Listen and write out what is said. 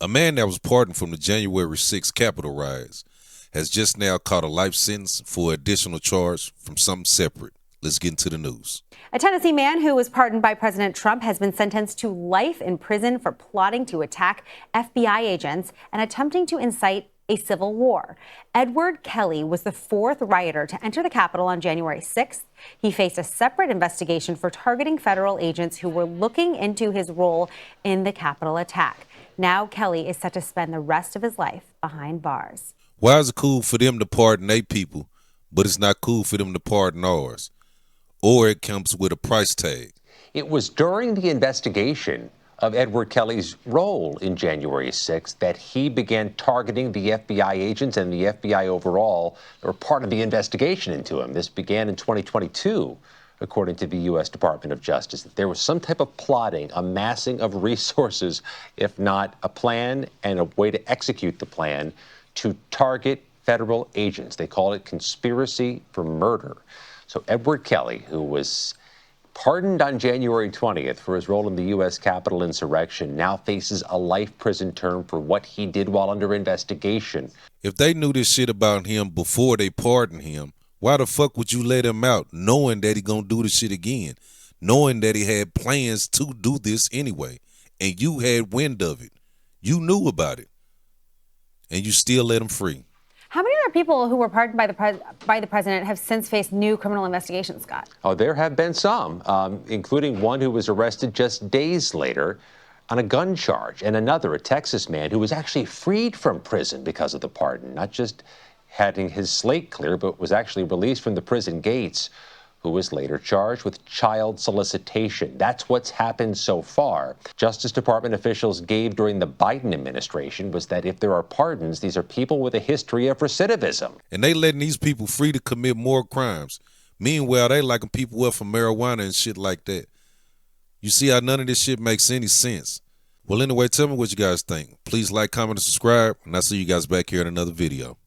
A man that was pardoned from the January 6th Capitol riots has just now caught a life sentence for additional charge from something separate. Let's get into the news. A Tennessee man who was pardoned by President Trump has been sentenced to life in prison for plotting to attack FBI agents and attempting to incite a civil war. Edward Kelly was the fourth rioter to enter the Capitol on January 6th. He faced a separate investigation for targeting federal agents who were looking into his role in the Capitol attack. Now Kelly is set to spend the rest of his life behind bars. Why is it cool for them to pardon their people, but it's not cool for them to pardon ours? Or it comes with a price tag. It was during the investigation of Edward Kelly's role in January 6th that he began targeting the FBI agents and the FBI overall, or part of the investigation into him. This began in 2022, according to the U.S. Department of Justice. There was some type of plotting, amassing of resources, if not a plan and a way to execute the plan to target federal agents. They call it conspiracy for murder. So Edward Kelly, who was pardoned on January 20th for his role in the U.S. Capitol insurrection, now faces a life prison term for what he did while under investigation. If they knew this shit about him before they pardoned him, why the fuck would you let him out knowing that he gonna do the shit again? Knowing that he had plans to do this anyway, and you had wind of it. You knew about it, and you still let him free. How many other people who were pardoned by the president have since faced new criminal investigations, Scott? Oh, there have been some, including one who was arrested just days later on a gun charge, and another, a Texas man who was actually freed from prison because of the pardon, not just having his slate clear, but was actually released from the prison gates, who was later charged with child solicitation. That's what's happened so far. Justice Department officials gave during the Biden administration was that if there are pardons, these are people with a history of recidivism. And they letting these people free to commit more crimes. Meanwhile, they liking people up for marijuana and shit like that. You see how none of this shit makes any sense. Well, anyway, tell me what you guys think. Please like, comment, and subscribe, and I'll see you guys back here in another video.